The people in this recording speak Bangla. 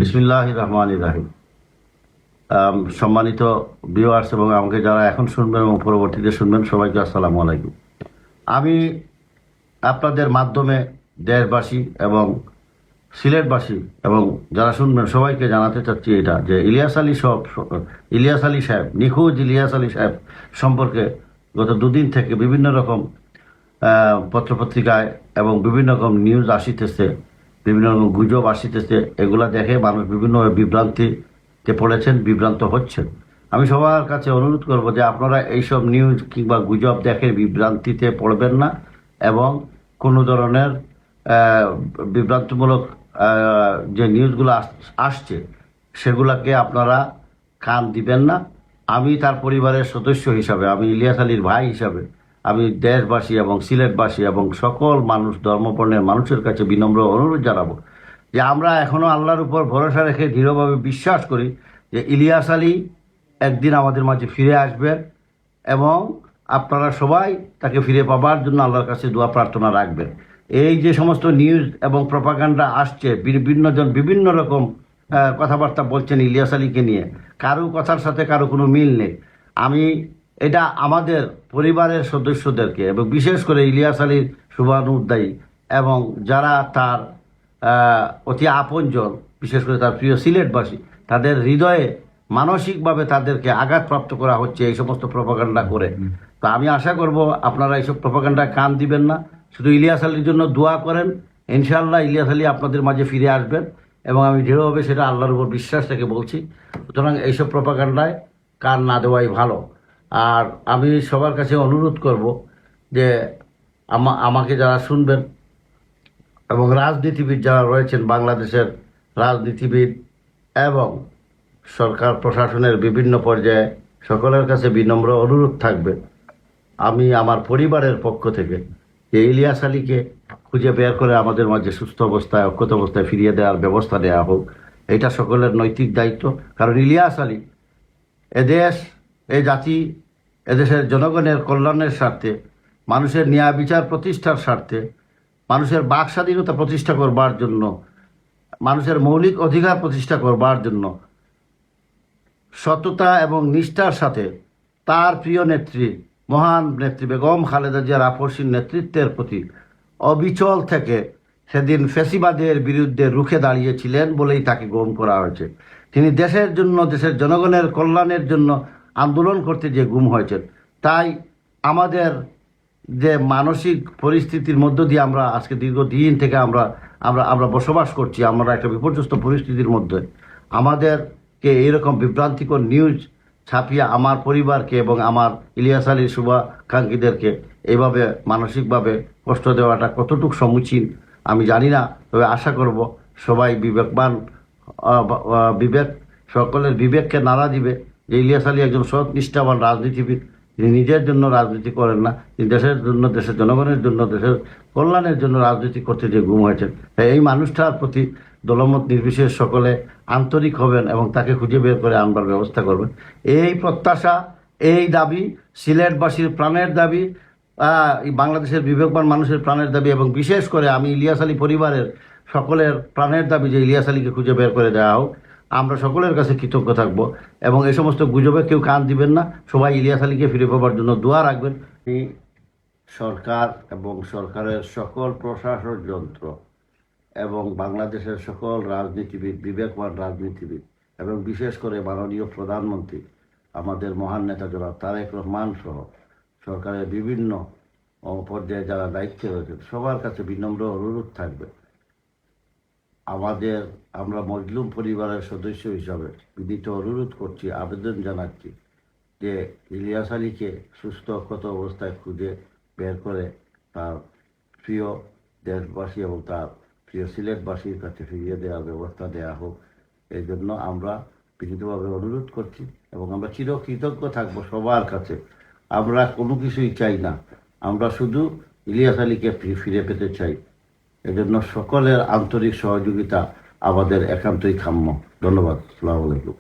বিসমিল্লাহির রহমানির রহিম। সম্মানিত ভিউয়ার্স এবং আমাকে যারা এখন শুনবেন এবং পরবর্তীতে শুনবেন, সবাইকে আসসালামু আলাইকুম। আমি আপনাদের মাধ্যমে দেশবাসী এবং সিলেটবাসী এবং যারা শুনবেন সবাইকে জানাতে চাচ্ছি এটা যে ইলিয়াস আলী সাহেব, নিখোঁজ ইলিয়াস আলী সাহেব সম্পর্কে গত দুদিন থেকে বিভিন্ন রকম পত্রপত্রিকায় এবং বিভিন্ন রকম নিউজ আসিতেছে, বিভিন্ন রকম গুজব আসিতেছে। এগুলা দেখে মানুষ বিভিন্নভাবে বিভ্রান্তিতে পড়েছেন, বিভ্রান্ত হচ্ছেন। আমি সবার কাছে অনুরোধ করব যে আপনারা এইসব নিউজ কিংবা গুজব দেখে বিভ্রান্তিতে পড়বেন না এবং কোনো ধরনের বিভ্রান্তিমূলক যে নিউজগুলো আসছে সেগুলাকে আপনারা কান দিবেন না। আমি তার পরিবারের সদস্য হিসাবে, আমি ইলিয়াস আলীর ভাই হিসাবে, আমি দেশবাসী এবং সিলেটবাসী এবং সকল মানুষ, ধর্মবর্ণের মানুষের কাছে বিনম্র অনুরোধ জানাবো যে আমরা এখনো আল্লাহর উপর ভরসা রেখে দৃঢ়ভাবে বিশ্বাস করি যে ইলিয়াস আলী একদিন আমাদের মাঝে ফিরে আসবে এবং আপনারা সবাই তাকে ফিরে পাবার জন্য আল্লাহর কাছে দোয়া প্রার্থনা রাখবেন। এই যে সমস্ত নিউজ এবং প্রপাগান্ডা আসছে, বিভিন্নজন বিভিন্ন রকম কথাবার্তা বলছেন ইলিয়াস আলীকে নিয়ে, কারো কথার সাথে কারো কোনো মিল নেই। আমি এটা আমাদের পরিবারের সদস্যদেরকে এবং বিশেষ করে ইলিয়াস আলীর শুভানুদ্দায়ী এবং যারা তার অতি আপনজন, বিশেষ করে তার প্রিয় সিলেটবাসী, তাদের হৃদয়ে মানসিকভাবে তাদেরকে আঘাতপ্রাপ্ত করা হচ্ছে এই সমস্ত প্রপাগান্ডা করে। তো আমি আশা করব আপনারা এইসব প্রপাগান্ডায় কান দিবেন না, শুধু ইলিয়াস আলীর জন্য দোয়া করেন। ইনশাআল্লাহ ইলিয়াস আলী আপনাদের মাঝে ফিরে আসবেন এবং আমি দৃঢ়ভাবে সেটা আল্লাহর উপর বিশ্বাস থেকে বলছি। সুতরাং এইসব প্রপাগান্ডায় কান না দেওয়াই ভালো। আর আমি সবার কাছে অনুরোধ করব যে আমাকে যারা শুনবেন এবং রাজনীতিবিদ যারা রয়েছেন, বাংলাদেশের রাজনীতিবিদ এবং সরকার প্রশাসনের বিভিন্ন পর্যায়ে, সকলের কাছে বিনম্র অনুরোধ থাকবে আমি আমার পরিবারের পক্ষ থেকে যে ইলিয়াস আলীকে খুঁজে বের করে আমাদের মাঝে সুস্থ অবস্থায়, অক্ষত অবস্থায় ফিরিয়ে দেওয়ার ব্যবস্থা নেওয়া হোক। এটা সকলের নৈতিক দায়িত্ব। কারণ ইলিয়াস আলী এদেশ, এই জাতি, এদেশের জনগণের কল্যাণের স্বার্থে, মানুষের ন্যায় বিচার প্রতিষ্ঠার স্বার্থে, মানুষের বাক স্বাধীনতা প্রতিষ্ঠা করবার জন্য, মানুষের মৌলিক অধিকার প্রতিষ্ঠা করবার জন্য সততা এবং নিষ্ঠার সাথে তার প্রিয় নেত্রী, মহান নেত্রী বেগম খালেদা জিয়ার আপসীন নেতৃত্বের প্রতি অবিচল থেকে সেদিন ফ্যাসিবাদের বিরুদ্ধে রুখে দাঁড়িয়েছিলেন বলেই তাকে গ্রহণ করা হয়েছে। তিনি দেশের জন্য, দেশের জনগণের কল্যাণের জন্য আন্দোলন করতে যে গুম হয়েছেন। তাই আমাদের যে মানসিক পরিস্থিতির মধ্য দিয়ে আমরা আজকে দীর্ঘদিন থেকে আমরা আমরা আমরা বসবাস করছি, আমরা একটা বিপর্যস্ত পরিস্থিতির মধ্যে, আমাদেরকে এইরকম বিভ্রান্তিকর নিউজ ছাপিয়ে আমার পরিবারকে এবং আমার ইলিয়াস আলীর শুভাকাঙ্ক্ষীদেরকে এইভাবে মানসিকভাবে কষ্ট দেওয়াটা কতটুকু সমীচীন আমি জানি না। তবে আশা করব সবাই বিবেকবান, বিবেক, সকলের বিবেককে নাড়া দিবে যে ইলিয়াস আলী একজন সৎ নিষ্ঠাবান রাজনীতিবিদ। তিনি নিজের জন্য রাজনীতি করেন না, তিনি দেশের জন্য, দেশের জনগণের জন্য, দেশের কল্যাণের জন্য রাজনীতি করতে যে গুম হয়েছেন। তাই এই মানুষটার প্রতি দলমত নির্বিশেষ সকলে আন্তরিক হবেন এবং তাকে খুঁজে বের করে আনবার ব্যবস্থা করবেন। এই প্রত্যাশা, এই দাবি সিলেটবাসীর প্রাণের দাবি, বাংলাদেশের বিবেকবান মানুষের প্রাণের দাবি এবং বিশেষ করে আমি ইলিয়াস আলী পরিবারের সকলের প্রাণের দাবি যে ইলিয়াস আলীকে খুঁজে বের করে দেওয়া হোক। আমরা সকলের কাছে কৃতজ্ঞ থাকব এবং এই সমস্ত গুজবে কেউ কান দিবেন না। সবাই ইলিয়াস আলীকে ফিরে পাবার জন্য দোয়া রাখবেন। সরকার এবং সরকারের সকল প্রশাসন যন্ত্র এবং বাংলাদেশের সকল রাজনীতিবিদ, বিবেকবান রাজনীতিবিদ এবং বিশেষ করে মাননীয় প্রধানমন্ত্রী, আমাদের মহান নেতা জনাব তারেক রহমান সহ সরকারের বিভিন্ন পর্যায়ে যারা দায়িত্বে রয়েছেন, সবার কাছে বিনম্র অনুরোধ থাকবে আমরা মজলুম পরিবারের সদস্য হিসাবে বিনীত অনুরোধ করছি, আবেদন জানাচ্ছি যে ইলিয়াস আলীকে সুস্থ অক্ষত অবস্থায় খুঁজে বের করে তার প্রিয় দেশবাসী এবং তার প্রিয় সিলেটবাসীর কাছে ফিরিয়ে দেওয়ার ব্যবস্থা দেওয়া হোক। এই জন্য আমরা বিনীতভাবে অনুরোধ করছি এবং আমরা চিরকৃতজ্ঞ থাকবো সবার কাছে। আমরা কোনো কিছুই চাই না, আমরা শুধু ইলিয়াস আলীকে ফিরে পেতে চাই। এজন্য সকলের আন্তরিক সহযোগিতা আমাদের একান্তই কাম্য। ধন্যবাদ। আসসালামু আলাইকুম।